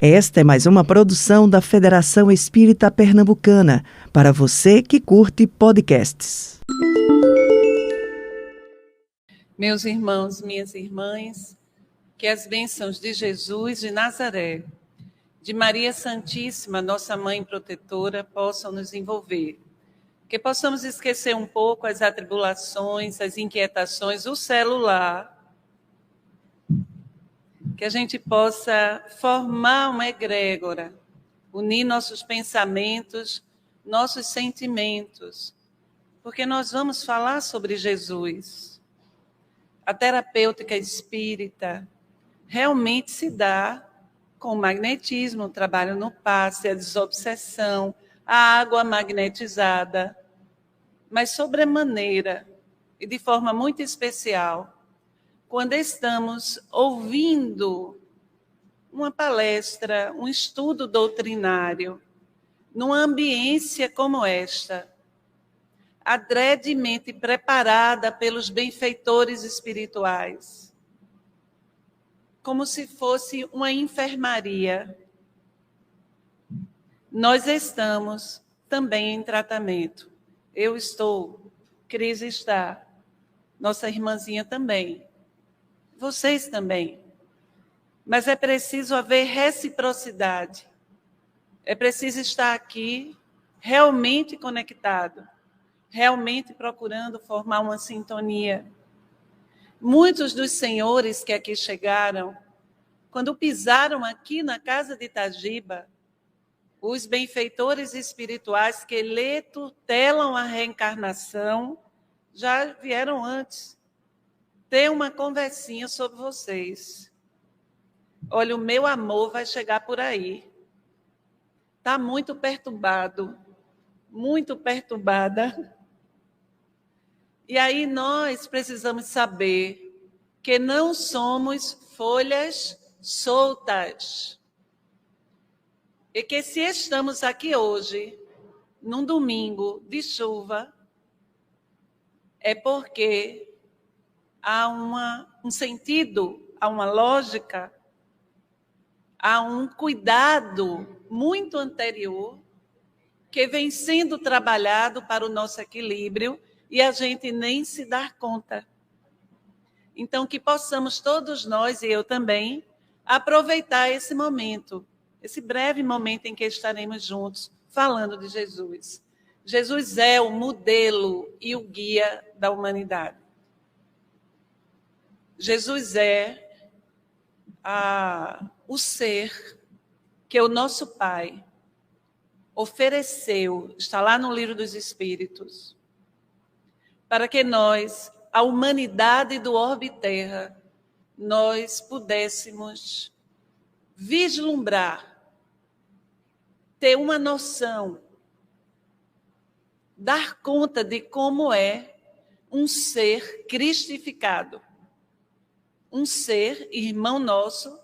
Esta é mais uma produção da Federação Espírita Pernambucana, para você que curte podcasts. Meus irmãos, minhas irmãs, que as bênçãos de Jesus de Nazaré, de Maria Santíssima, nossa Mãe Protetora, possam nos envolver. Que possamos esquecer um pouco as atribulações, as inquietações, o celular. Que a gente possa formar uma egrégora, unir nossos pensamentos, nossos sentimentos, porque nós vamos falar sobre Jesus. A terapêutica espírita realmente se dá com o magnetismo, o trabalho no passe, a desobsessão, a água magnetizada, mas sobremaneira e de forma muito especial, quando estamos ouvindo uma palestra, um estudo doutrinário, numa ambiência como esta, adredemente preparada pelos benfeitores espirituais, como se fosse uma enfermaria. Nós estamos também em tratamento. Eu estou, Cris está, nossa irmãzinha também, vocês também. Mas é preciso haver reciprocidade. É preciso estar aqui realmente conectado, realmente procurando formar uma sintonia. Muitos dos senhores que aqui chegaram, quando pisaram aqui na casa de Itagiba, os benfeitores espirituais que lhe tutelam a reencarnação, já vieram antes ter uma conversinha sobre vocês. Olha, o meu amor vai chegar por aí. Está muito perturbado, muito perturbada. E aí nós precisamos saber que não somos folhas soltas. E que se estamos aqui hoje, num domingo de chuva, é porque há um sentido, há uma lógica, há um cuidado muito anterior que vem sendo trabalhado para o nosso equilíbrio e a gente nem se dá conta. Então, que possamos todos nós, e eu também, aproveitar esse momento, esse breve momento em que estaremos juntos, falando de Jesus. Jesus é o modelo e o guia da humanidade. Jesus é o ser que o nosso Pai ofereceu, está lá no Livro dos Espíritos, para que nós, a humanidade do orbe terra, nós pudéssemos vislumbrar, ter uma noção, dar conta de como é um ser cristificado, um ser, irmão nosso,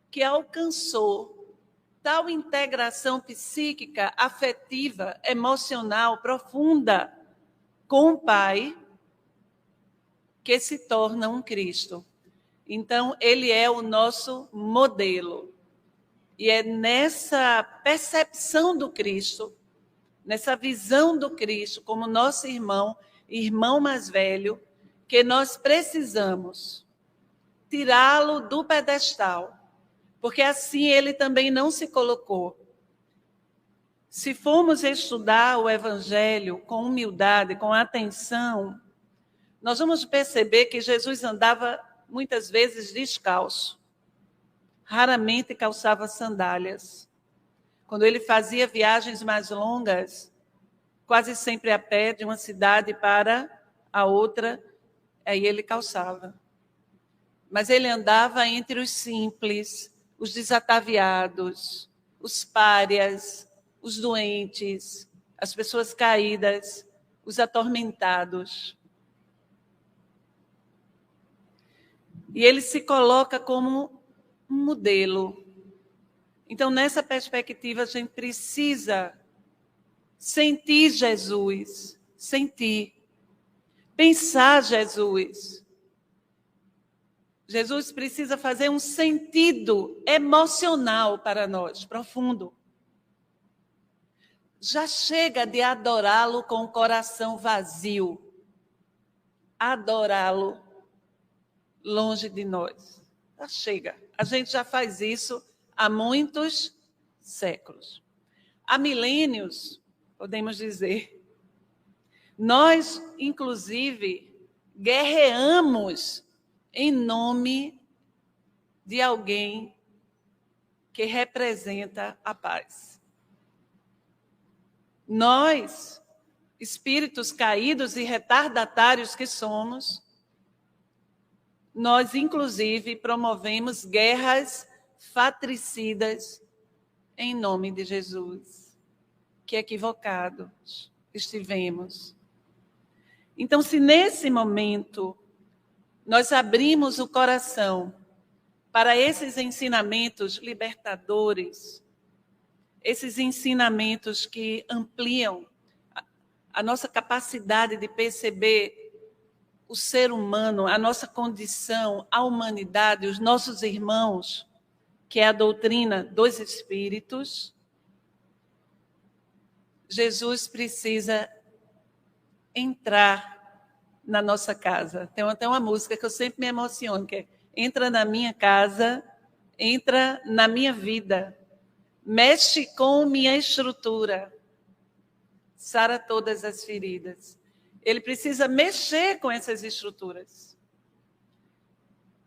que alcançou tal integração psíquica, afetiva, emocional, profunda com o Pai, que se torna um Cristo. Então, ele é o nosso modelo. E é nessa percepção do Cristo, nessa visão do Cristo como nosso irmão mais velho, que nós precisamos tirá-lo do pedestal, porque assim ele também não se colocou. Se formos estudar o Evangelho com humildade, com atenção, nós vamos perceber que Jesus andava muitas vezes descalço, raramente calçava sandálias. Quando ele fazia viagens mais longas, quase sempre a pé, de uma cidade para a outra, aí ele calçava. Mas ele andava entre os simples, os desataviados, os párias, os doentes, as pessoas caídas, os atormentados. E ele se coloca como um modelo. Então, nessa perspectiva, a gente precisa sentir Jesus, sentir, pensar Jesus. Jesus precisa fazer um sentido emocional para nós, profundo. Já chega de adorá-lo com o coração vazio. Adorá-lo longe de nós. Já chega. A gente já faz isso há muitos séculos. Há milênios, podemos dizer. Nós, inclusive, guerreamos em nome de alguém que representa a paz. Nós, espíritos caídos e retardatários que somos, nós, inclusive, promovemos guerras fratricidas em nome de Jesus. Que equivocados estivemos. Então, se nesse momento nós abrimos o coração para esses ensinamentos libertadores, esses ensinamentos que ampliam a nossa capacidade de perceber o ser humano, a nossa condição, a humanidade, os nossos irmãos, que é a doutrina dos espíritos, Jesus precisa entrar na nossa casa. Tem até uma música que eu sempre me emociono, que é: entra na minha casa, entra na minha vida, mexe com minha estrutura, sara todas as feridas. Ele precisa mexer com essas estruturas.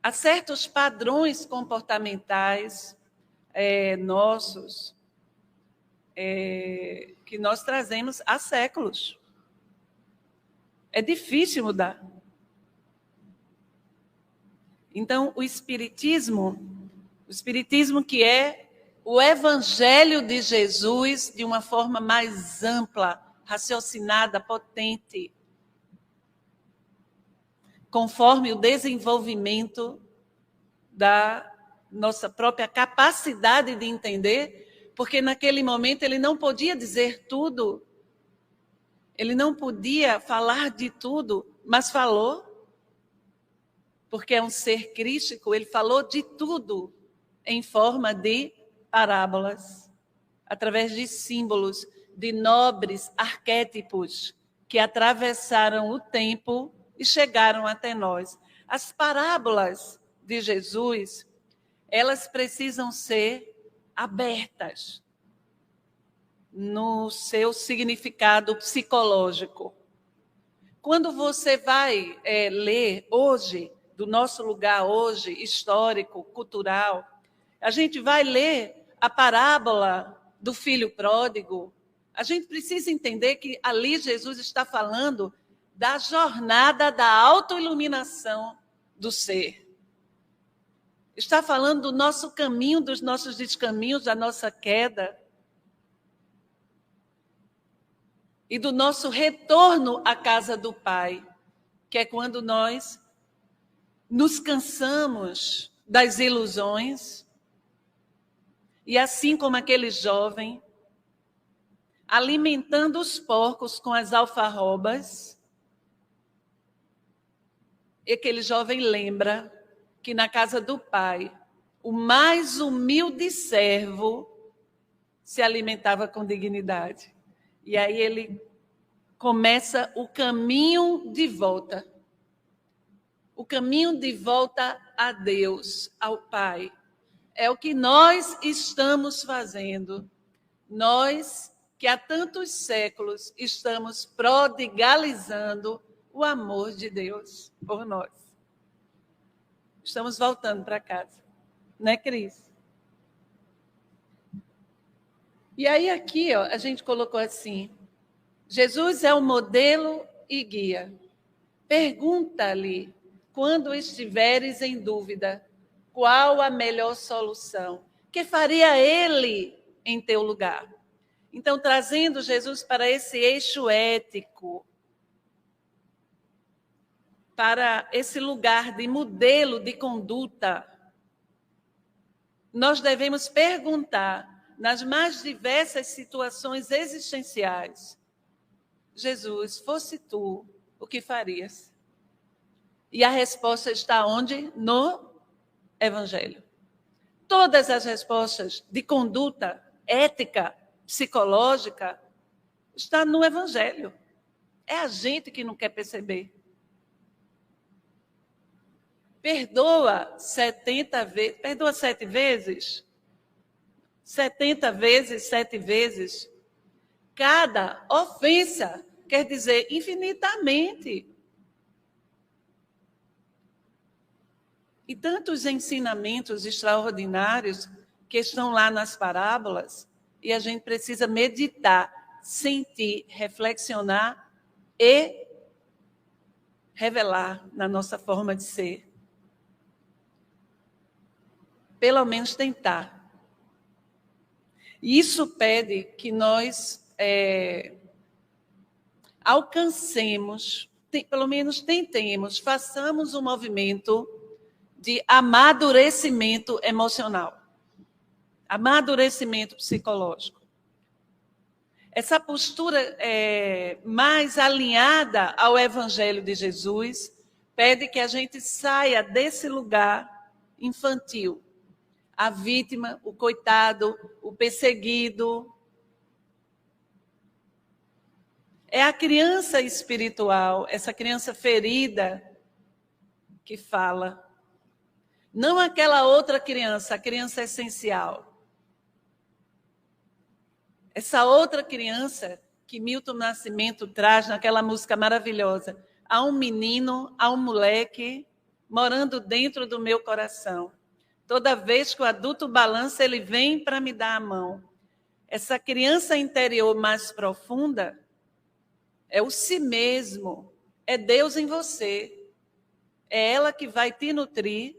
Há certos padrões comportamentais nossos que nós trazemos há séculos. É difícil mudar. Então, o Espiritismo que é o Evangelho de Jesus de uma forma mais ampla, raciocinada, potente, conforme o desenvolvimento da nossa própria capacidade de entender, porque naquele momento ele não podia dizer tudo, ele não podia falar de tudo, mas falou, porque é um ser crístico, ele falou de tudo em forma de parábolas, através de símbolos, de nobres arquétipos que atravessaram o tempo e chegaram até nós. As parábolas de Jesus, elas precisam ser abertas no seu significado psicológico. Quando você vai ler hoje, do nosso lugar hoje, histórico, cultural, a gente vai ler a parábola do filho pródigo, a gente precisa entender que ali Jesus está falando da jornada da autoiluminação do ser. Está falando do nosso caminho, dos nossos descaminhos, da nossa queda. E do nosso retorno à casa do Pai, que é quando nós nos cansamos das ilusões. E assim como aquele jovem, alimentando os porcos com as alfarrobas, e aquele jovem lembra que na casa do Pai, o mais humilde servo se alimentava com dignidade. E aí ele começa o caminho de volta. O caminho de volta a Deus, ao Pai. É o que nós estamos fazendo. Nós que há tantos séculos estamos prodigalizando o amor de Deus por nós. Estamos voltando para casa. Né, Cris? E aí aqui, ó, a gente colocou assim: Jesus é o modelo e guia. Pergunta-lhe, quando estiveres em dúvida, qual a melhor solução? Que faria ele em teu lugar? Então, trazendo Jesus para esse eixo ético, para esse lugar de modelo de conduta, nós devemos perguntar, nas mais diversas situações existenciais: Jesus, fosse tu, o que farias? E a resposta está onde? No Evangelho. Todas as respostas de conduta ética, psicológica, está no Evangelho. É a gente que não quer perceber. Perdoa 70 vezes, perdoa 7 vezes, 70 vezes, 7 vezes. Cada ofensa quer dizer infinitamente. E tantos ensinamentos extraordinários que estão lá nas parábolas, e a gente precisa meditar, sentir, reflexionar e revelar na nossa forma de ser. Pelo menos tentar. Isso pede que nós alcancemos, pelo menos tentemos, façamos um movimento de amadurecimento emocional, amadurecimento psicológico. Essa postura mais alinhada ao Evangelho de Jesus pede que a gente saia desse lugar infantil. A vítima, o coitado, o perseguido. É a criança espiritual, essa criança ferida, que fala. Não aquela outra criança, a criança essencial. Essa outra criança que Milton Nascimento traz naquela música maravilhosa. Há um menino, há um moleque morando dentro do meu coração. Toda vez que o adulto balança, ele vem para me dar a mão. Essa criança interior mais profunda é o si mesmo, é Deus em você. É ela que vai te nutrir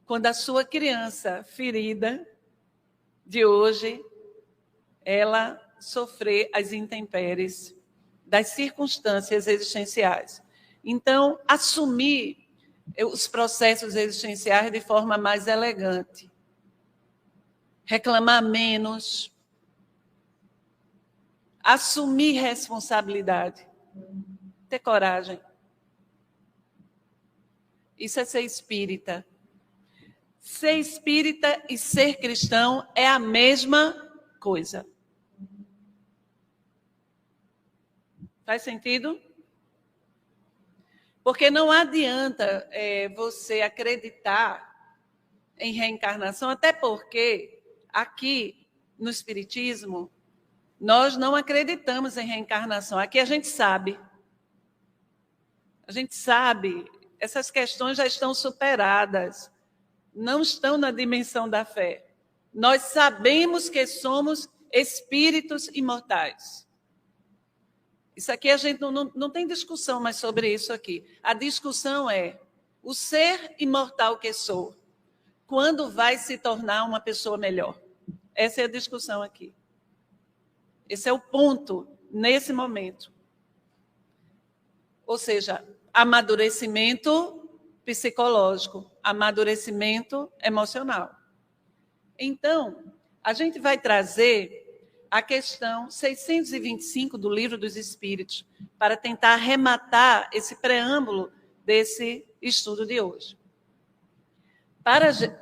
quando a sua criança ferida de hoje, ela sofrer as intempéries das circunstâncias existenciais. Então, assumir os processos existenciais de forma mais elegante. Reclamar menos. Assumir responsabilidade. Ter coragem. Isso é ser espírita. Ser espírita e ser cristão é a mesma coisa. Faz sentido? Porque não adianta você acreditar em reencarnação, até porque aqui no Espiritismo nós não acreditamos em reencarnação. Aqui a gente sabe. A gente sabe, essas questões já estão superadas. Não estão na dimensão da fé. Nós sabemos que somos espíritos imortais. Isso aqui a gente não tem discussão mais sobre isso aqui. A discussão é o ser imortal que sou, quando vai se tornar uma pessoa melhor? Essa é a discussão aqui. Esse é o ponto nesse momento. Ou seja, amadurecimento psicológico, amadurecimento emocional. Então, a gente vai trazer a questão 625 do Livro dos Espíritos, para tentar arrematar esse preâmbulo desse estudo de hoje.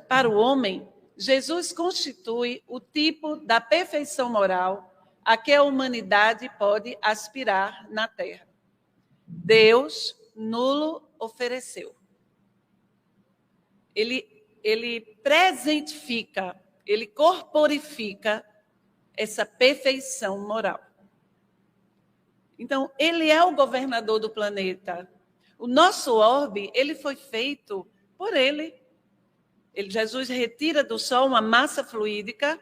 Para o homem, Jesus constitui o tipo da perfeição moral a que a humanidade pode aspirar na Terra. Deus nulo ofereceu. Ele presentifica, ele corporifica essa perfeição moral. Então, ele é o governador do planeta. O nosso orbe, ele foi feito por ele. Jesus retira do Sol uma massa fluídica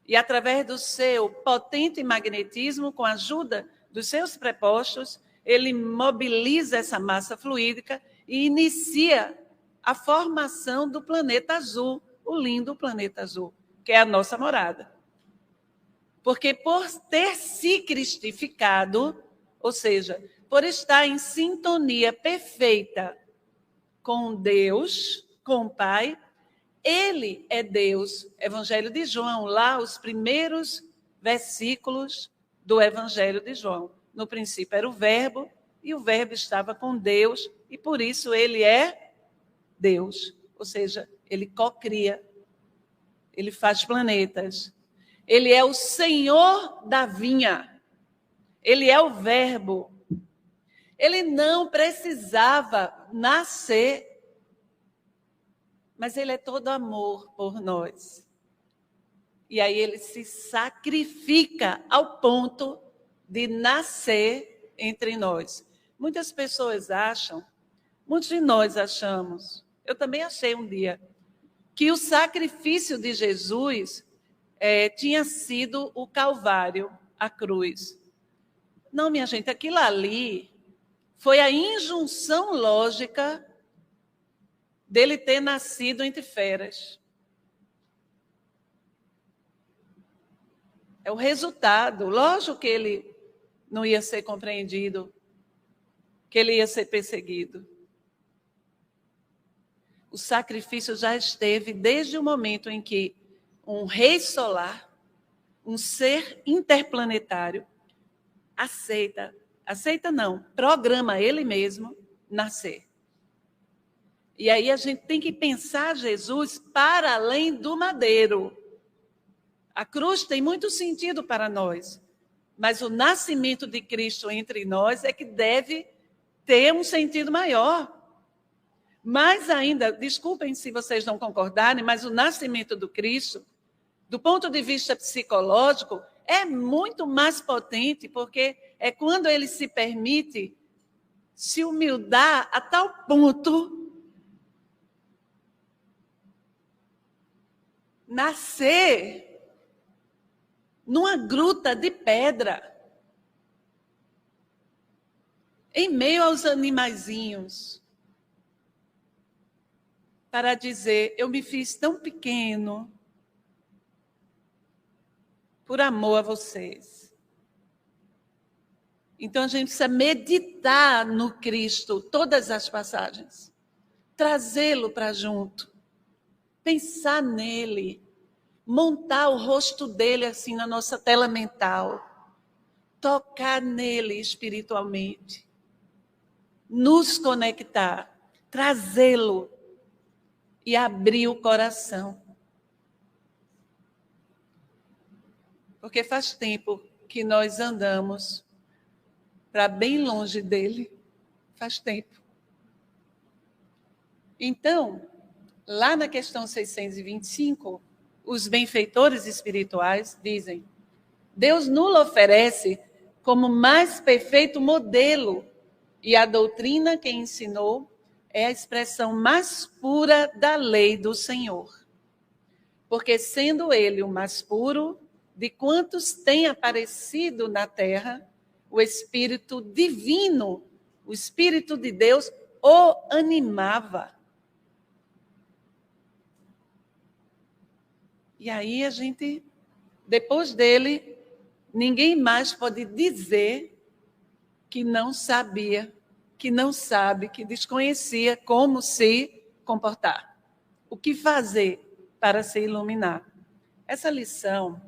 e, através do seu potente magnetismo, com a ajuda dos seus prepostos, ele mobiliza essa massa fluídica e inicia a formação do planeta azul, o lindo planeta azul, que é a nossa morada. Porque por ter se cristificado, ou seja, por estar em sintonia perfeita com Deus, com o Pai, ele é Deus. Evangelho de João, lá os primeiros versículos do Evangelho de João. No princípio era o Verbo, e o Verbo estava com Deus, e por isso ele é Deus, ou seja, ele cocria, ele faz planetas. Ele é o Senhor da vinha. Ele é o Verbo. Ele não precisava nascer, mas ele é todo amor por nós. E aí ele se sacrifica ao ponto de nascer entre nós. Muitas pessoas acham, muitos de nós achamos, eu também achei um dia, que o sacrifício de Jesus tinha sido o Calvário, a cruz. Não, minha gente, aquilo ali foi a injunção lógica dele ter nascido entre feras. É o resultado. Lógico que ele não ia ser compreendido, que ele ia ser perseguido. O sacrifício já esteve desde o momento em que um rei solar, um ser interplanetário, programa ele mesmo nascer. E aí a gente tem que pensar Jesus para além do madeiro. A cruz tem muito sentido para nós, mas o nascimento de Cristo entre nós é que deve ter um sentido maior. Mais ainda, desculpem se vocês não concordarem, mas o nascimento do Cristo, do ponto de vista psicológico, é muito mais potente, porque é quando ele se permite se humildar a tal ponto, nascer numa gruta de pedra, em meio aos animaizinhos, para dizer, eu me fiz tão pequeno por amor a vocês. Então a gente precisa meditar no Cristo, todas as passagens, trazê-lo para junto, pensar nele, montar o rosto dele assim na nossa tela mental, tocar nele espiritualmente, nos conectar, trazê-lo e abrir o coração. Porque faz tempo que nós andamos para bem longe dele, faz tempo. Então, lá na questão 625, os benfeitores espirituais dizem: Deus nos oferece como mais perfeito modelo, e a doutrina que ensinou é a expressão mais pura da lei do Senhor. Porque, sendo ele o mais puro de quantos têm aparecido na terra, o Espírito Divino, o Espírito de Deus, o animava. E aí a gente, depois dele, ninguém mais pode dizer que não sabia, que não sabe, que desconhecia como se comportar. O que fazer para se iluminar? Essa lição,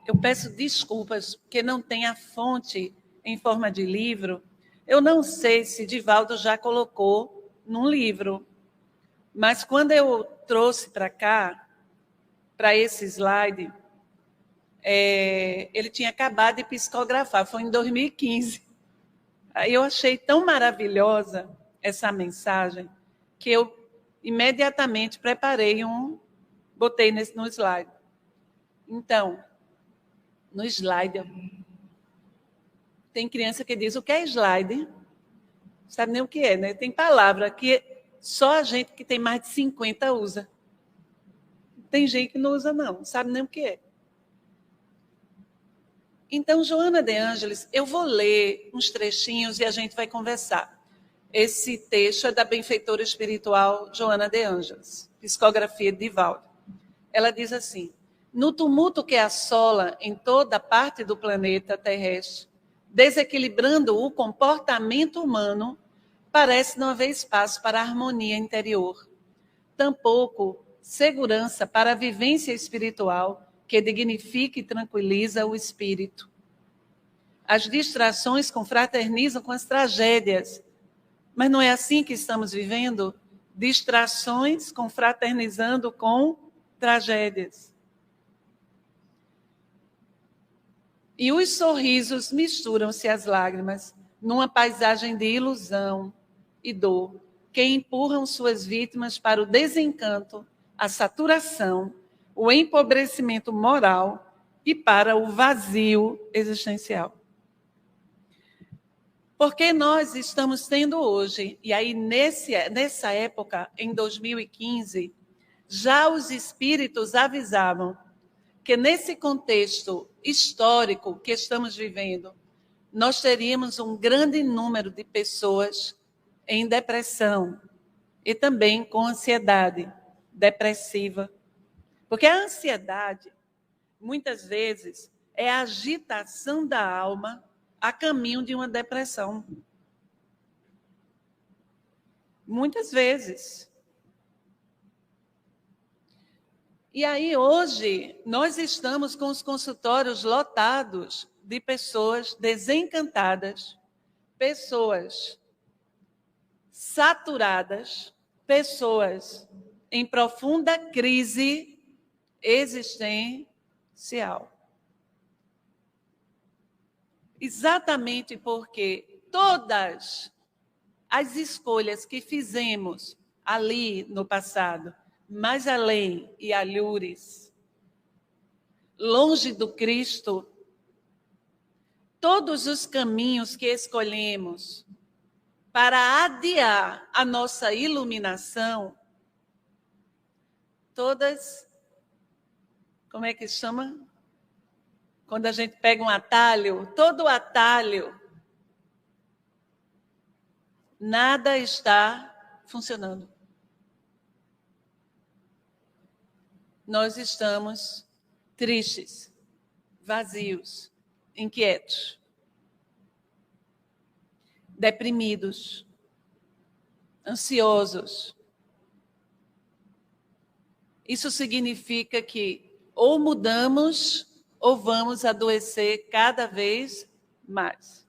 eu peço desculpas porque não tem a fonte em forma de livro. Eu não sei se Divaldo já colocou num livro, mas quando eu trouxe para cá, para esse slide, ele tinha acabado de psicografar, foi em 2015. Aí eu achei tão maravilhosa essa mensagem que eu imediatamente preparei botei no slide. Então, no slide, tem criança que diz, o que é slide? Não sabe nem o que é, né? Tem palavra que só a gente que tem mais de 50 usa. Tem gente que não usa, não sabe nem o que é. Então, Joana de Ângeles, eu vou ler uns trechinhos e a gente vai conversar. Esse texto é da benfeitora espiritual Joana de Ângeles, psicografia de Divaldo. Ela diz assim: no tumulto que assola em toda parte do planeta terrestre, desequilibrando o comportamento humano, parece não haver espaço para a harmonia interior. Tampouco segurança para a vivência espiritual que dignifica e tranquiliza o espírito. As distrações confraternizam com as tragédias, Mas não é assim que estamos vivendo? Distrações confraternizando com tragédias. E os sorrisos misturam-se às lágrimas numa paisagem de ilusão e dor, que empurram suas vítimas para o desencanto, a saturação, o empobrecimento moral e para o vazio existencial. Porque nós estamos tendo hoje, e aí nessa época, em 2015, já os espíritos avisavam que nesse contexto histórico que estamos vivendo, nós teríamos um grande número de pessoas em depressão e também com ansiedade depressiva. Porque a ansiedade, muitas vezes, é a agitação da alma a caminho de uma depressão. Muitas vezes. E aí, hoje, nós estamos com os consultórios lotados de pessoas desencantadas, pessoas saturadas, pessoas em profunda crise existencial. Exatamente porque todas as escolhas que fizemos ali no passado, mais além e alhures, longe do Cristo, todos os caminhos que escolhemos para adiar a nossa iluminação, todas, como é que chama? Quando a gente pega um atalho, todo atalho, nada está funcionando. Nós estamos tristes, vazios, inquietos, deprimidos, ansiosos. Isso significa que ou mudamos ou vamos adoecer cada vez mais.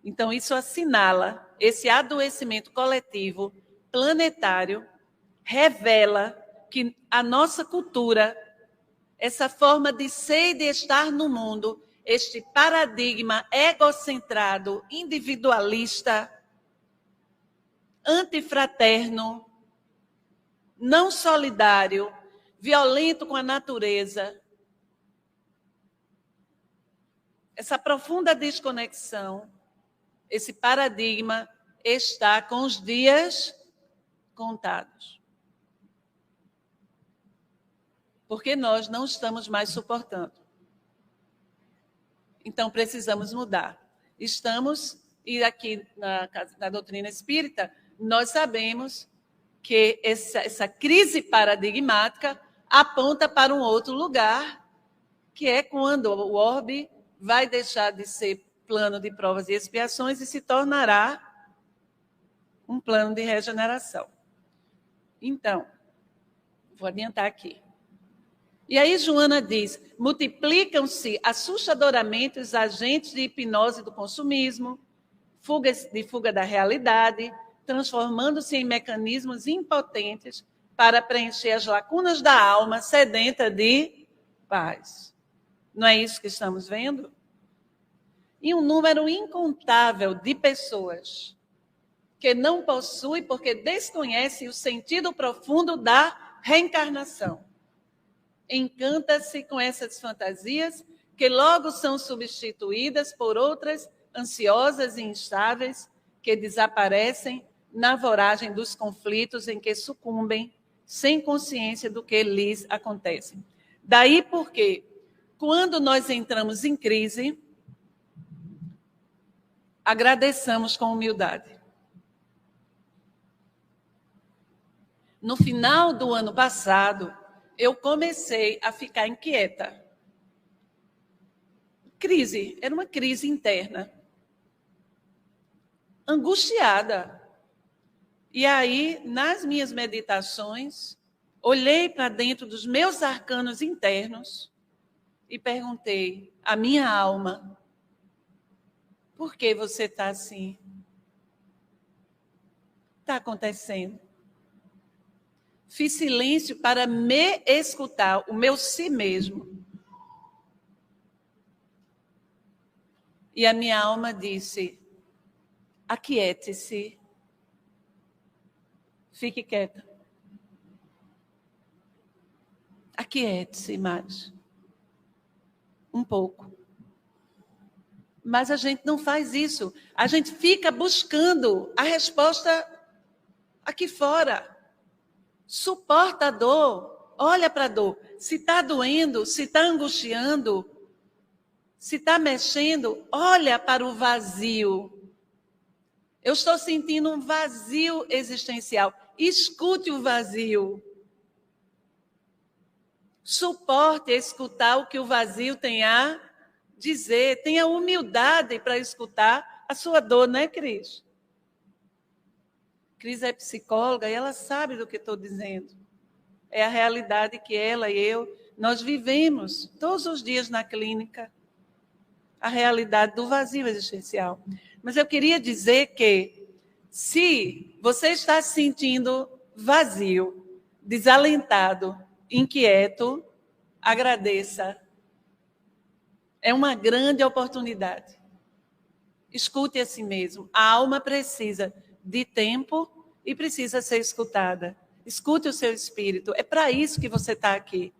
Então, isso assinala, esse adoecimento coletivo, planetário, revela que a nossa cultura, essa forma de ser e de estar no mundo, este paradigma egocentrado, individualista, antifraterno, não solidário, violento com a natureza, essa profunda desconexão, esse paradigma está com os dias contados. Porque nós não estamos mais suportando. Então, precisamos mudar. E aqui na doutrina espírita, nós sabemos que essa crise paradigmática aponta para um outro lugar, que é quando o orbe vai deixar de ser plano de provas e expiações e se tornará um plano de regeneração. Então, vou adiantar aqui. E aí Joana diz, multiplicam-se assustadoramente os agentes de hipnose do consumismo, fuga da realidade, transformando-se em mecanismos impotentes para preencher as lacunas da alma sedenta de paz. Não é isso que estamos vendo? E um número incontável de pessoas que não possuem porque desconhecem o sentido profundo da reencarnação. Encanta-se com essas fantasias que logo são substituídas por outras ansiosas e instáveis que desaparecem na voragem dos conflitos em que sucumbem sem consciência do que lhes acontece. Daí porque, quando nós entramos em crise, agradeçamos com humildade. No final do ano passado, eu comecei a ficar inquieta. Crise, era uma crise interna. Angustiada. E aí, nas minhas meditações, olhei para dentro dos meus arcanos internos e perguntei à minha alma, por que você está assim? está acontecendo? Fiz silêncio para me escutar, o meu si mesmo. E a minha alma disse: aquiete-se, fique quieta. Aquiete-se mais. Um pouco. Mas a gente não faz isso. A gente fica buscando a resposta aqui fora. Suporta a dor. Olha para a dor. Se está doendo, se está angustiando, se está mexendo, olha para o vazio. Eu estou sentindo um vazio existencial. Escute o vazio. Suporte escutar o que o vazio tem a dizer. Tenha humildade para escutar a sua dor, não é, Cris? Cris é psicóloga e ela sabe do que estou dizendo. É a realidade que ela e eu, nós vivemos todos os dias na clínica. A realidade do vazio existencial. Mas eu queria dizer que, se você está se sentindo vazio, desalentado, inquieto, agradeça. É uma grande oportunidade. Escute a si mesmo. A alma precisa de tempo e precisa ser escutada. Escute o seu espírito. É para isso que você está aqui.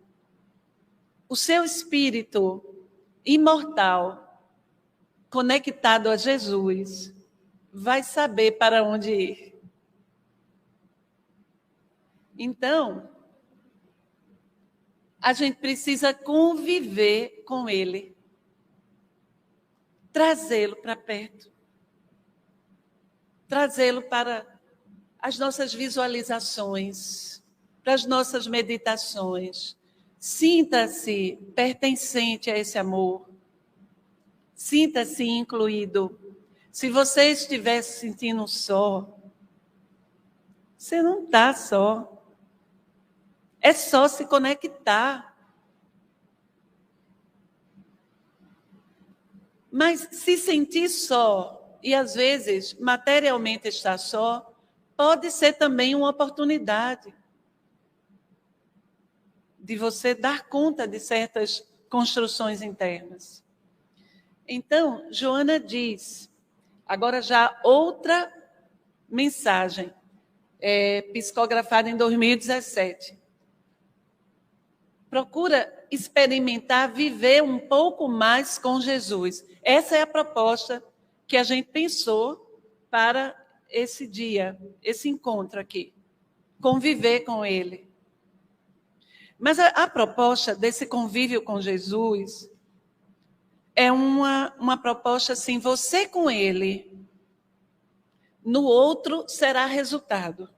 O seu espírito imortal, conectado a Jesus, vai saber para onde ir. Então, a gente precisa conviver com ele, trazê-lo para perto, trazê-lo para as nossas visualizações, para as nossas meditações. Sinta-se pertencente a esse amor. Sinta-se incluído. Se você estiver se sentindo só, você não está só. É só se conectar. Mas se sentir só, e às vezes materialmente estar só, pode ser também uma oportunidade de você dar conta de certas construções internas. Então, Joana diz, agora já outra mensagem, psicografada em 2017. Procura experimentar, viver um pouco mais com Jesus. Essa é a proposta que a gente pensou para esse dia, esse encontro aqui. Conviver com Ele. Mas a proposta desse convívio com Jesus é uma proposta assim, você com Ele, no outro será resultado.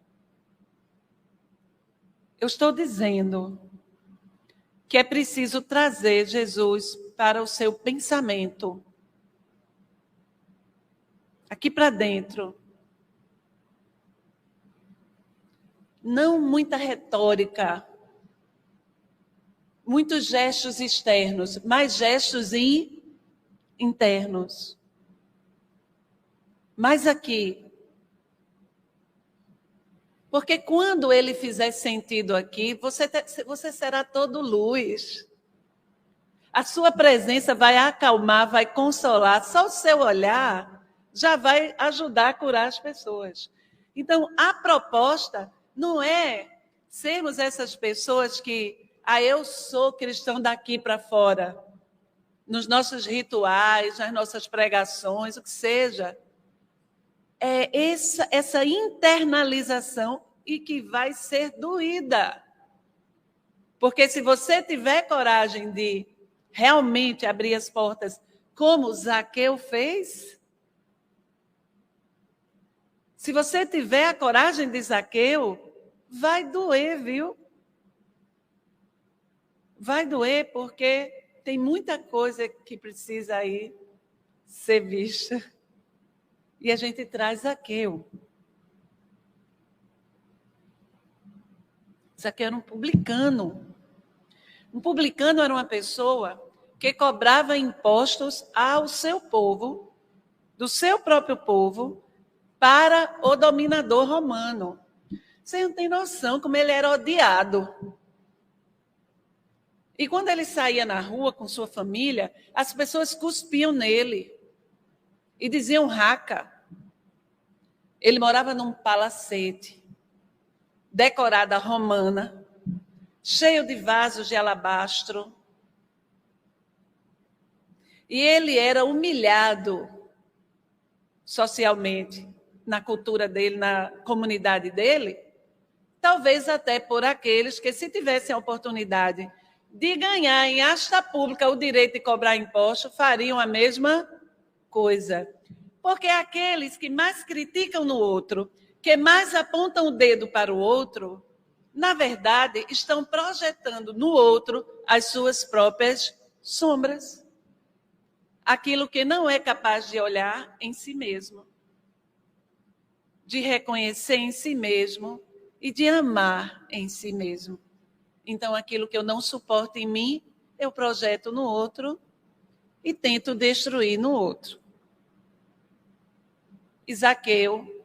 Eu estou dizendo que é preciso trazer Jesus para o seu pensamento. Aqui para dentro. Não muita retórica, muitos gestos externos, mas gestos internos. Mas aqui. Porque quando ele fizer sentido aqui, você será todo luz. A sua presença vai acalmar, vai consolar. Só o seu olhar já vai ajudar a curar as pessoas. Então, a proposta não é sermos essas pessoas que, eu sou cristão daqui para fora, nos nossos rituais, nas nossas pregações, o que seja. É essa internalização e que vai ser doída. Porque se você tiver coragem de realmente abrir as portas como Zaqueu fez, se você tiver a coragem de Zaqueu, vai doer, viu? Vai doer porque tem muita coisa que precisa aí ser vista. E a gente traz Zaqueu. Zaqueu era um publicano. Um publicano era uma pessoa que cobrava impostos ao seu povo, do seu próprio povo, para o dominador romano. Você não tem noção como ele era odiado. E quando ele saía na rua com sua família, as pessoas cuspiam nele e diziam raca. Ele morava num palacete, decorada romana, cheio de vasos de alabastro. E ele era humilhado socialmente, na cultura dele, na comunidade dele, talvez até por aqueles que, se tivessem a oportunidade de ganhar em asta pública o direito de cobrar imposto, fariam a mesma coisa. Porque aqueles que mais criticam no outro, que mais apontam o dedo para o outro, na verdade, estão projetando no outro as suas próprias sombras. Aquilo que não é capaz de olhar em si mesmo, de reconhecer em si mesmo e de amar em si mesmo. Então, aquilo que eu não suporto em mim, eu projeto no outro e tento destruir no outro. Zaqueu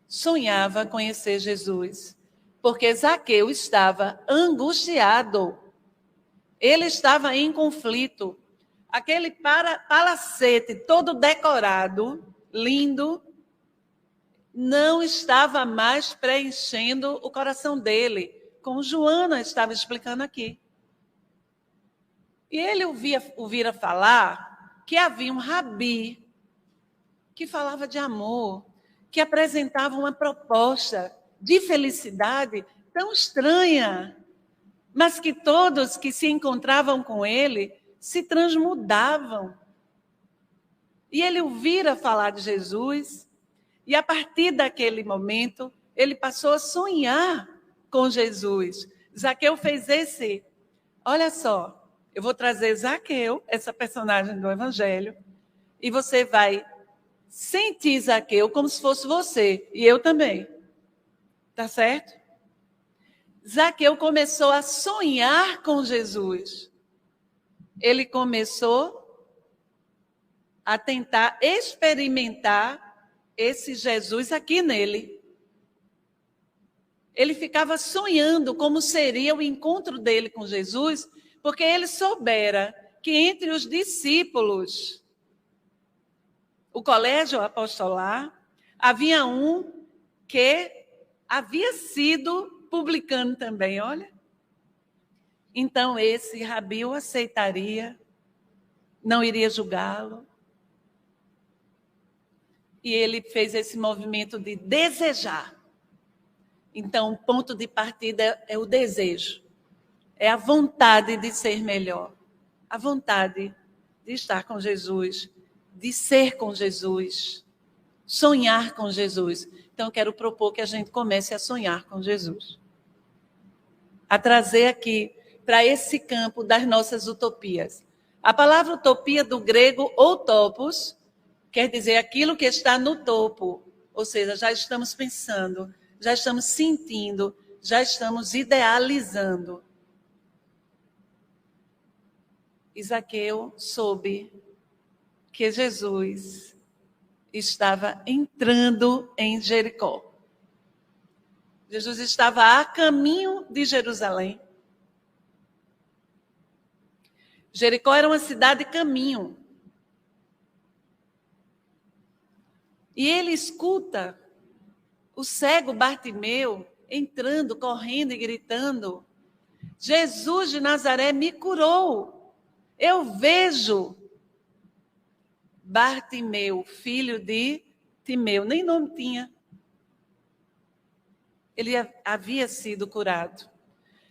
sonhava conhecer Jesus, porque Zaqueu estava angustiado. Ele estava em conflito. Aquele palacete todo decorado, lindo, não estava mais preenchendo o coração dele, como Joana estava explicando aqui. E ele ouvira falar que havia um rabi que falava de amor, que apresentava uma proposta de felicidade tão estranha, mas que todos que se encontravam com ele se transmudavam. E ele ouvira falar de Jesus, e a partir daquele momento, ele passou a sonhar com Jesus. Zaqueu fez olha só, eu vou trazer Zaqueu, essa personagem do Evangelho, e você vai sentir Zaqueu como se fosse você, e eu também. Tá certo? Zaqueu começou a sonhar com Jesus. Ele começou a tentar experimentar esse Jesus aqui nele. Ele ficava sonhando como seria o encontro dele com Jesus, porque ele soubera que entre os discípulos, o colégio apostolar, havia um que havia sido publicano também, olha. Então, esse rabi o aceitaria, não iria julgá-lo. E ele fez esse movimento de desejar. Então, o ponto de partida é o desejo. É a vontade de ser melhor. A vontade de estar com Jesus, de ser com Jesus, sonhar com Jesus. Então, eu quero propor que a gente comece a sonhar com Jesus. A trazer aqui para esse campo das nossas utopias. A palavra utopia do grego outopos quer dizer aquilo que está no topo, ou seja, já estamos pensando, já estamos sentindo, já estamos idealizando. Zaqueu soube que Jesus estava entrando em Jericó. Jesus estava a caminho de Jerusalém. Jericó era uma cidade caminho. E ele escuta o cego Bartimeu entrando, correndo e gritando: Jesus de Nazaré me curou. Eu vejo. Bartimeu, filho de Timeu, nem nome tinha. Ele havia sido curado.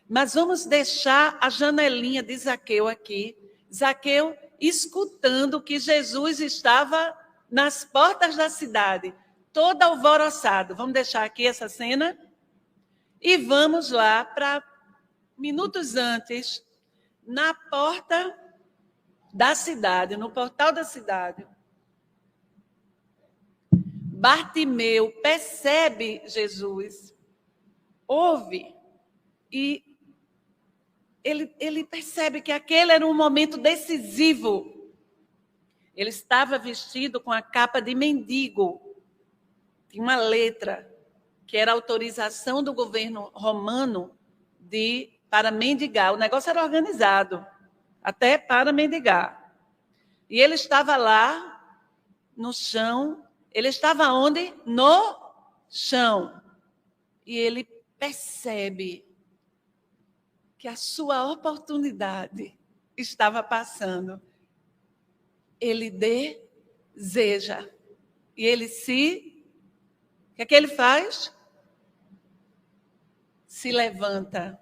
Mas vamos deixar a janelinha de Zaqueu aqui. Zaqueu escutando que Jesus estava nas portas da cidade, todo alvoroçado. Vamos deixar aqui essa cena? E vamos lá para minutos antes, na porta da cidade, no portal da cidade. Bartimeu percebe Jesus, ouve e ele percebe que aquele era um momento decisivo. Ele estava vestido com a capa de mendigo. tinha uma letra que era autorização do governo romano para mendigar. O negócio era organizado, até para mendigar. E ele estava lá, no chão. Ele estava onde? No chão. E ele percebe que a sua oportunidade estava passando. Ele deseja. E ele o que é que ele faz? Se levanta.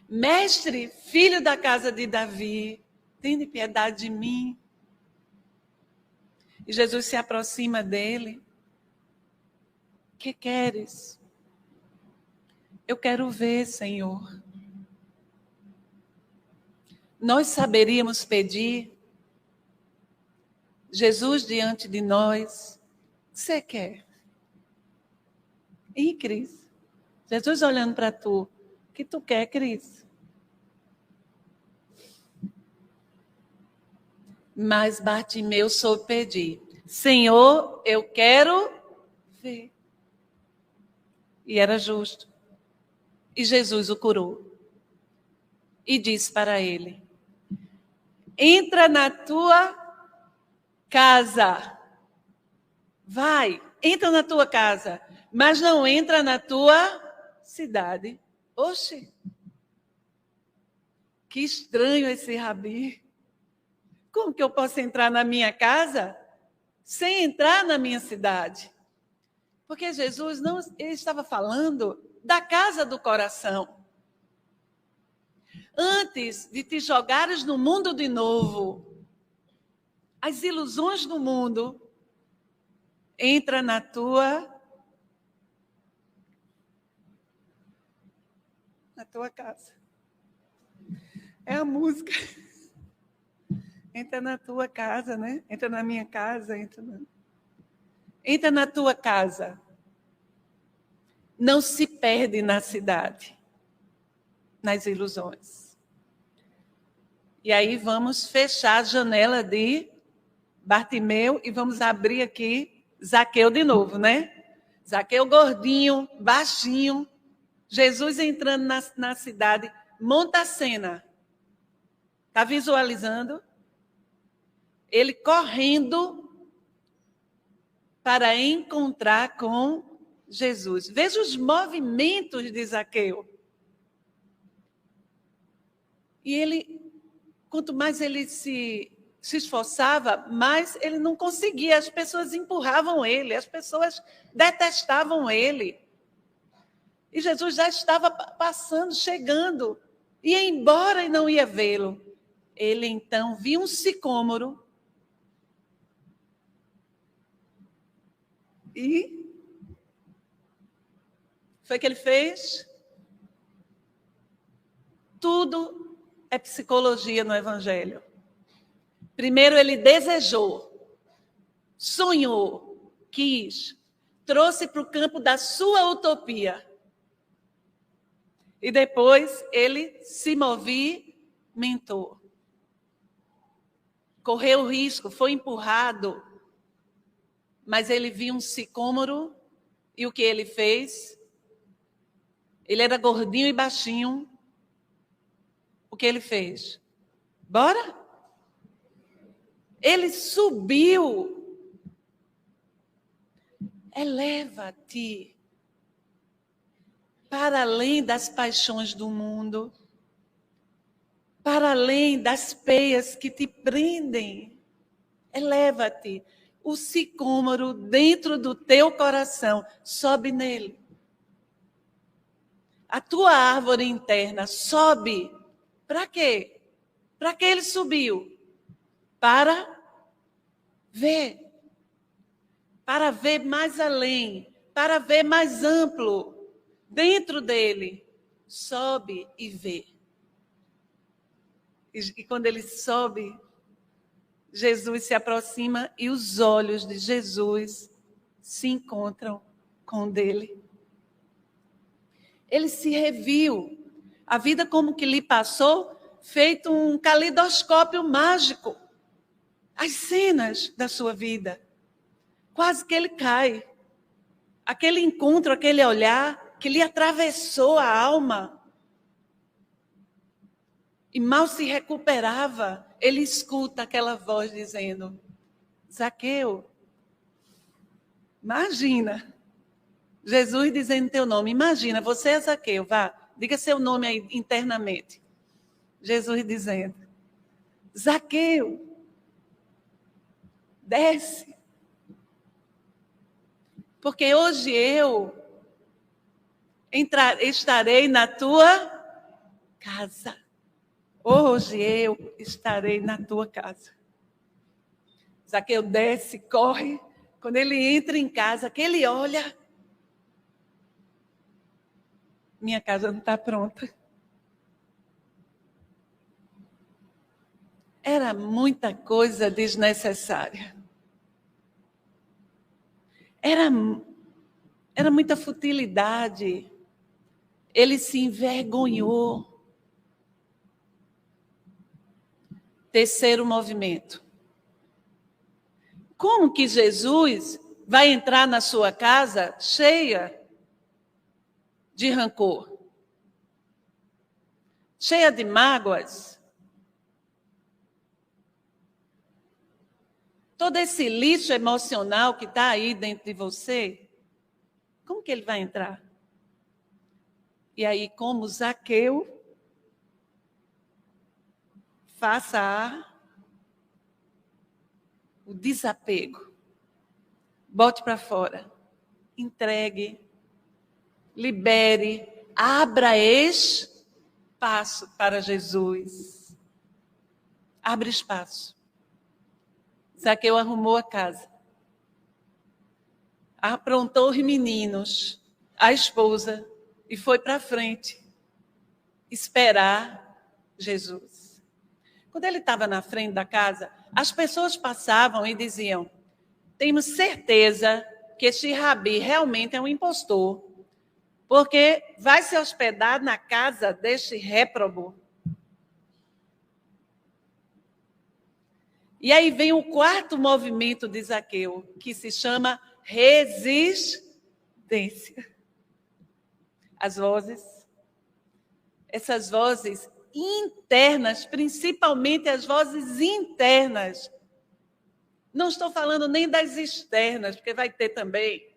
Mestre, filho da casa de Davi, tenha piedade de mim. E Jesus se aproxima dele. O que queres? Eu quero ver, Senhor. Nós saberíamos pedir. Jesus diante de nós. O que você quer? Ih, Cris. Jesus olhando para tu. O que tu quer, Cris? Mas Bartimeu soube pedir. Senhor, eu quero ver. E era justo. E Jesus o curou. E disse para ele: entra na tua casa. Vai, entra na tua casa. Mas não entra na tua cidade. Oxe, que estranho esse rabi. Como que eu posso entrar na minha casa sem entrar na minha cidade? Porque Jesus ele estava falando da casa do coração. Antes de te jogares no mundo de novo, as ilusões do mundo, entra na tua casa. É a música. Entra na tua casa, né? Entra na minha casa. Entra na tua casa. Não se perde na cidade, nas ilusões. E aí vamos fechar a janela de Bartimeu e vamos abrir aqui Zaqueu de novo, né? Zaqueu gordinho, baixinho. Jesus entrando na cidade. Monta a cena. Está visualizando? Ele correndo para encontrar com Jesus. Veja os movimentos de Zaqueu. E ele, quanto mais ele se esforçava, mais ele não conseguia. As pessoas empurravam ele, as pessoas detestavam ele. E Jesus já estava passando, chegando. Ia embora e não ia vê-lo. Ele então viu um sicômoro. E foi o que ele fez? Tudo é psicologia no Evangelho. Primeiro ele desejou, sonhou, quis, trouxe para o campo da sua utopia. E depois ele se movimentou. Correu risco, foi empurrado. Mas ele viu um sicômoro e o que ele fez? Ele era gordinho e baixinho. O que ele fez? Bora? Ele subiu. Eleva-te para além das paixões do mundo, para além das peias que te prendem. Eleva-te. O sicômoro dentro do teu coração, sobe nele. A tua árvore interna sobe. Para quê? Para que ele subiu? Para ver. Para ver mais além. Para ver mais amplo. Dentro dele. Sobe e vê. E quando ele sobe, Jesus se aproxima e os olhos de Jesus se encontram com o dele. Ele se reviu. A vida como que lhe passou, feito um calidoscópio mágico. As cenas da sua vida. Quase que ele cai. Aquele encontro, aquele olhar que lhe atravessou a alma. E mal se recuperava, ele escuta aquela voz dizendo: Zaqueu, imagina, Jesus dizendo teu nome, imagina, você é Zaqueu, vá, diga seu nome aí internamente. Jesus dizendo: Zaqueu, desce, porque hoje eu estarei na tua casa. Hoje eu estarei na tua casa. Zaqueu desce, corre. Quando ele entra em casa, que ele olha, minha casa não está pronta. Era muita coisa desnecessária. Era muita futilidade. Ele se envergonhou. Terceiro movimento. Como que Jesus vai entrar na sua casa cheia de rancor? Cheia de mágoas? Todo esse lixo emocional que está aí dentro de você, como que ele vai entrar? E aí, como Zaqueu, faça o desapego. Bote para fora. Entregue. Libere. Abra espaço para Jesus. Abre espaço. Zaqueu arrumou a casa. Aprontou os meninos, a esposa, e foi para frente esperar Jesus. Quando ele estava na frente da casa, as pessoas passavam e diziam: temos certeza que este rabi realmente é um impostor, porque vai se hospedar na casa deste réprobo. E aí vem o quarto movimento de Zaqueu, que se chama resistência. As vozes, essas vozes internas, principalmente as vozes internas. Não estou falando nem das externas, porque vai ter também,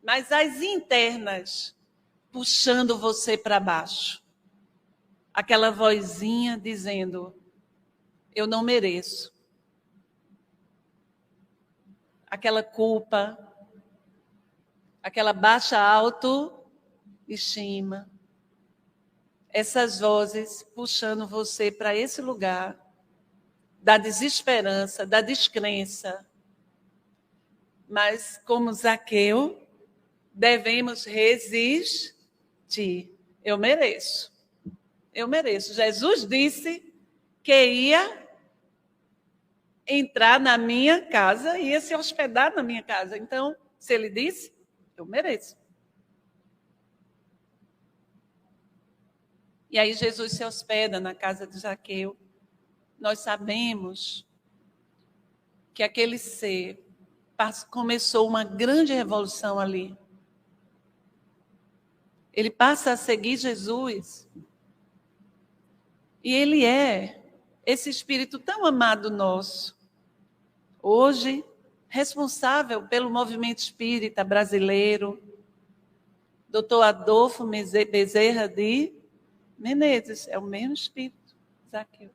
mas as internas, puxando você para baixo. Aquela vozinha dizendo: eu não mereço. Aquela culpa, aquela baixa autoestima. Essas vozes puxando você para esse lugar da desesperança, da descrença. Mas, como Zaqueu, devemos resistir. Eu mereço. Eu mereço. Jesus disse que ia entrar na minha casa, ia se hospedar na minha casa. Então, se ele disse, eu mereço. E aí Jesus se hospeda na casa de Zaqueu. Nós sabemos que aquele ser começou uma grande revolução ali. Ele passa a seguir Jesus. E ele é esse espírito tão amado nosso. Hoje, responsável pelo movimento espírita brasileiro, Dr. Adolfo Bezerra de Menezes, é o mesmo espírito, Zaqueu.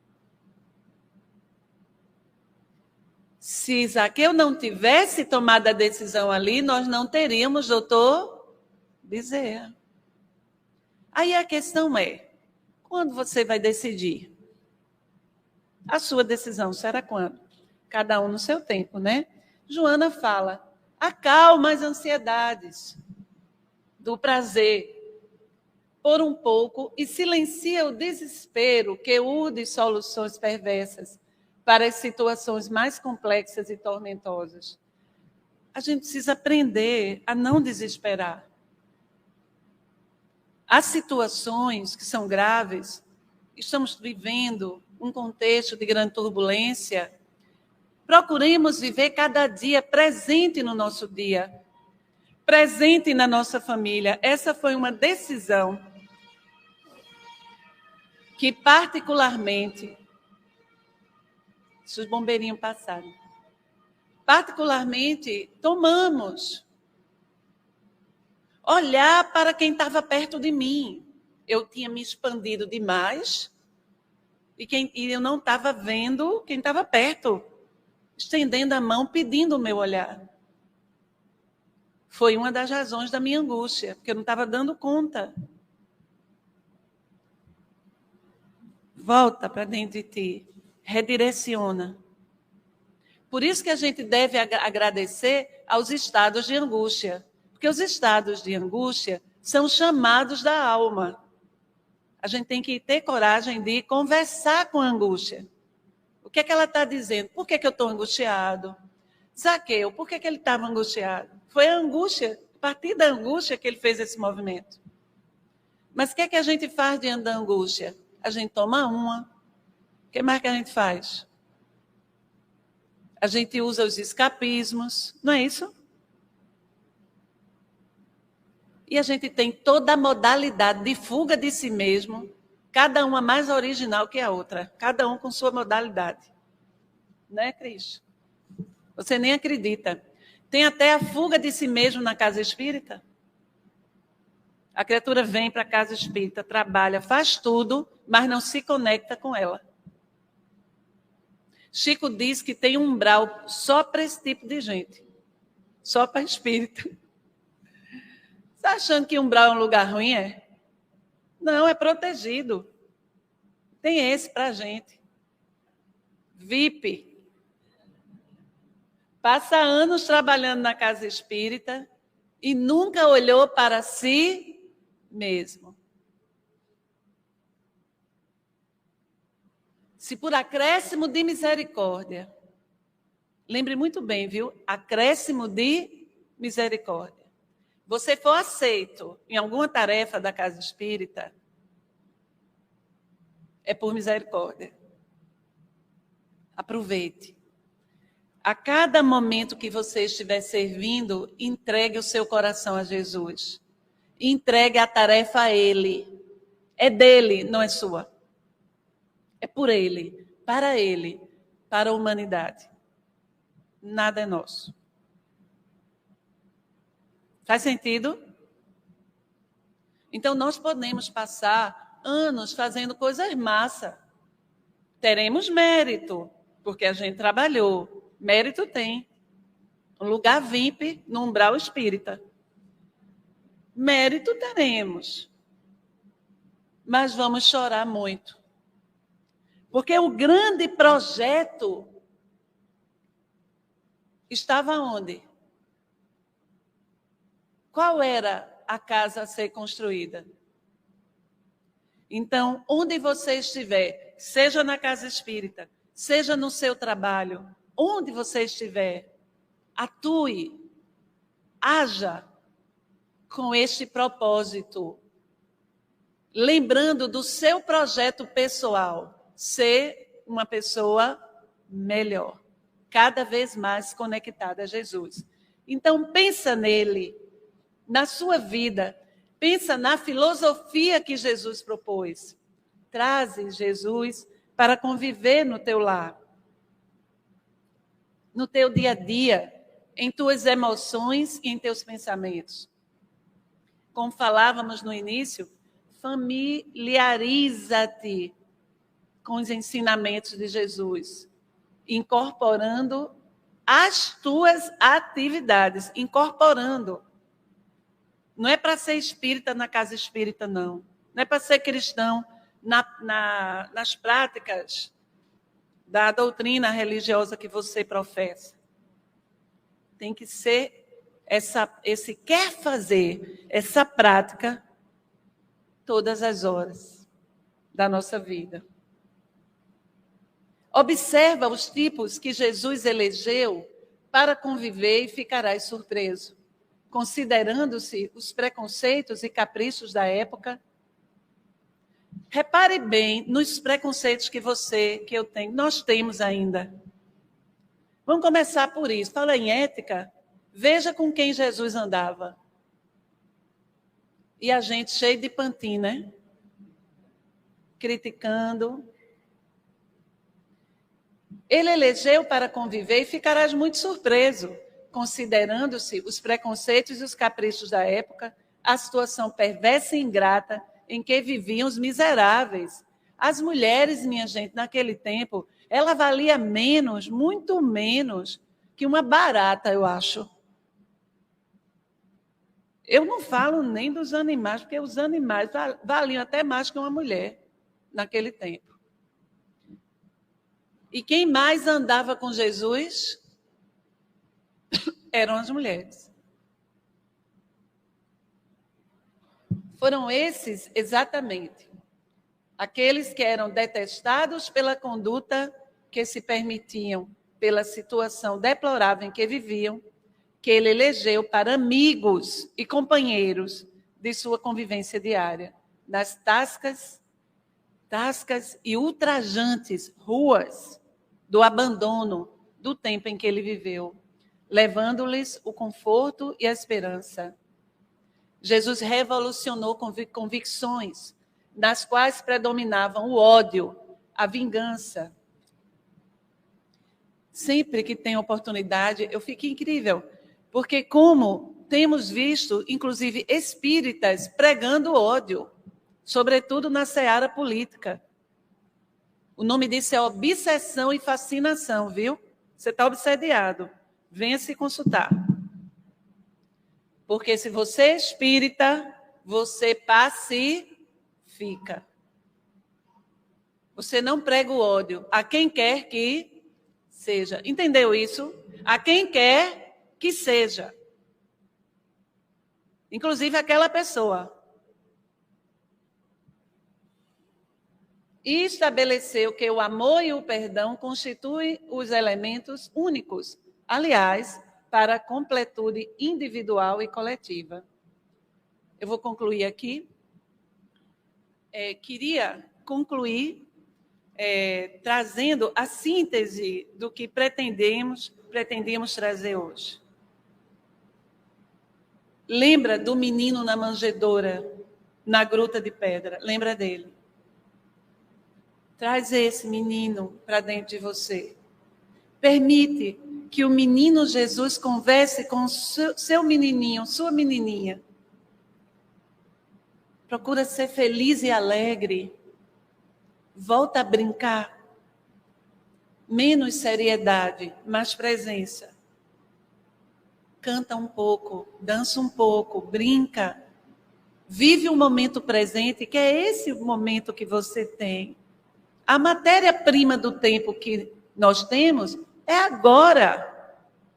Se Zaqueu não tivesse tomado a decisão ali, nós não teríamos doutor Bezerra. Aí a questão é, quando você vai decidir? A sua decisão será quando? Cada um no seu tempo, né? Joana fala, acalma as ansiedades do prazer por um pouco e silencia o desespero que urde soluções perversas para as situações mais complexas e tormentosas. A gente precisa aprender a não desesperar. Há situações que são graves, estamos vivendo um contexto de grande turbulência. Procuremos viver cada dia presente no nosso dia, presente na nossa família. Essa foi uma decisão que, particularmente, se os bombeirinhos passarem, particularmente, tomamos. Olhar para quem estava perto de mim. Eu tinha me expandido demais e eu não estava vendo quem estava perto, estendendo a mão, pedindo o meu olhar. Foi uma das razões da minha angústia, porque eu não estava dando conta. Volta para dentro de ti, redireciona. Por isso que a gente deve agradecer aos estados de angústia, porque os estados de angústia são chamados da alma. A gente tem que ter coragem de conversar com a angústia. O que é que ela está dizendo? Por que eu estou angustiado? Zaqueu, por que ele estava angustiado? Foi a angústia, a partir da angústia que ele fez esse movimento. Mas o que é que a gente faz diante da angústia? A gente toma uma. O que mais que a gente faz? A gente usa os escapismos, não é isso? E a gente tem toda a modalidade de fuga de si mesmo, cada uma mais original que a outra, cada um com sua modalidade. Não é, Cris? Você nem acredita. Tem até a fuga de si mesmo na casa espírita. A criatura vem para a casa espírita, trabalha, faz tudo, mas não se conecta com ela. Chico diz que tem um umbral só para esse tipo de gente. Só para espírito. Está achando que umbral é um lugar ruim, é? Não, é protegido. Tem esse para a gente. VIP. Passa anos trabalhando na casa espírita e nunca olhou para si mesmo. Se por acréscimo de misericórdia, lembre muito bem, viu? Acréscimo de misericórdia. Você for aceito em alguma tarefa da casa espírita, é por misericórdia. Aproveite. A cada momento que você estiver servindo, entregue o seu coração a Jesus. Entregue a tarefa a Ele. É dele, não é sua. É por Ele, para a humanidade. Nada é nosso. Faz sentido? Então, nós podemos passar anos fazendo coisas massa. Teremos mérito, porque a gente trabalhou. Mérito tem. Um lugar VIP no umbral espírita. Mérito teremos. Mas vamos chorar muito. Porque o grande projeto estava onde? Qual era a casa a ser construída? Então, onde você estiver, seja na casa espírita, seja no seu trabalho, onde você estiver, atue, haja com este propósito, lembrando do seu projeto pessoal, ser uma pessoa melhor, cada vez mais conectada a Jesus. Então, pensa nele, na sua vida, pensa na filosofia que Jesus propôs. Traze Jesus para conviver no teu lar, no teu dia a dia, em tuas emoções e em teus pensamentos. Como falávamos no início, familiariza-te com os ensinamentos de Jesus, incorporando as tuas atividades, incorporando. Não é para ser espírita na casa espírita, não. Não é para ser cristão nas práticas da doutrina religiosa que você professa. Tem que ser esse quer fazer, essa prática todas as horas da nossa vida. Observa os tipos que Jesus elegeu para conviver e ficarás surpreso, considerando-se os preconceitos e caprichos da época. Repare bem nos preconceitos que eu tenho, nós temos ainda. Vamos começar por isso. Fala em ética. Veja com quem Jesus andava. E a gente cheio de pantin, né? Criticando. Ele elegeu para conviver e ficarás muito surpreso, considerando-se os preconceitos e os caprichos da época, a situação perversa e ingrata em que viviam os miseráveis. As mulheres, minha gente, naquele tempo, ela valia menos, muito menos, que uma barata, eu acho. Eu não falo nem dos animais, porque os animais valiam até mais que uma mulher naquele tempo. E quem mais andava com Jesus eram as mulheres. Foram esses, exatamente, aqueles que eram detestados pela conduta que se permitiam, pela situação deplorável em que viviam, que ele elegeu para amigos e companheiros de sua convivência diária, nas tascas e ultrajantes ruas do abandono do tempo em que ele viveu, levando-lhes o conforto e a esperança. Jesus revolucionou convicções nas quais predominavam o ódio, a vingança. Sempre que tem oportunidade, eu fico incrível, porque como temos visto, inclusive espíritas pregando ódio, sobretudo na seara política. O nome disso é obsessão e fascinação, viu? Você está obsediado. Venha se consultar. Porque se você é espírita, você pacifica. Você não prega o ódio a quem quer que seja. Entendeu isso? A quem quer que seja. Inclusive aquela pessoa. E estabeleceu que o amor e o perdão constituem os elementos únicos, aliás, para a completude individual e coletiva. Eu vou concluir aqui. Queria concluir trazendo a síntese do que pretendíamos trazer hoje. Lembra do menino na manjedoura, na gruta de pedra? Lembra dele? Traz esse menino para dentro de você. Permite que o menino Jesus converse com seu menininho, sua menininha. Procura ser feliz e alegre. Volta a brincar. Menos seriedade, mais presença. Canta um pouco, dança um pouco, brinca. Vive o momento presente, que é esse momento que você tem. A matéria-prima do tempo que nós temos é agora.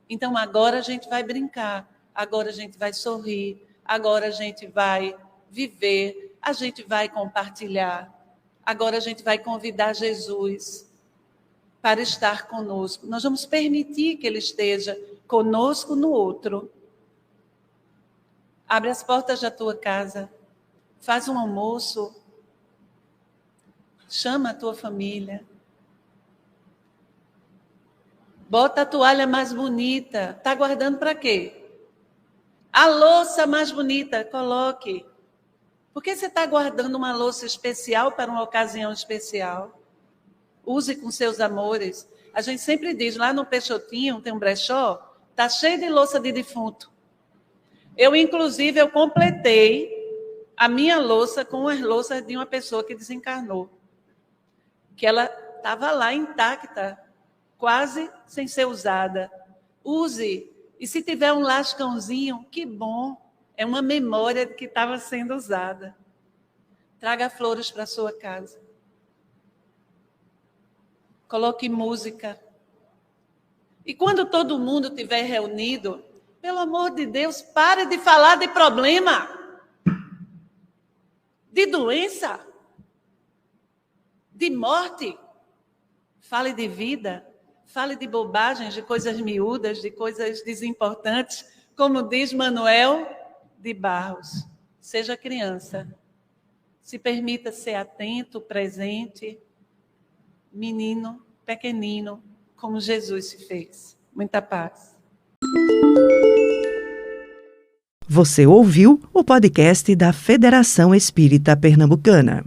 Então, agora a gente vai brincar, agora a gente vai sorrir, agora a gente vai viver, a gente vai compartilhar, agora a gente vai convidar Jesus para estar conosco. Nós vamos permitir que Ele esteja conosco no outro. Abre as portas da tua casa, faz um almoço, chama a tua família. Bota a toalha mais bonita. Está guardando para quê? A louça mais bonita, coloque. Por que você está guardando uma louça especial para uma ocasião especial? Use com seus amores. A gente sempre diz, lá no Peixotinho, tem um brechó, está cheio de louça de defunto. Inclusive, eu completei a minha louça com as louças de uma pessoa que desencarnou. Que ela estava lá intacta, quase sem ser usada. Use. E se tiver um lascãozinho, que bom. É uma memória de que estava sendo usada. Traga flores para a sua casa. Coloque música. E quando todo mundo estiver reunido, pelo amor de Deus, pare de falar de problema, de doença, de morte. Fale de vida, fale de bobagens, de coisas miúdas, de coisas desimportantes, como diz Manuel de Barros. Seja criança, se permita ser atento, presente, menino, pequenino, como Jesus se fez. Muita paz. Você ouviu o podcast da Federação Espírita Pernambucana.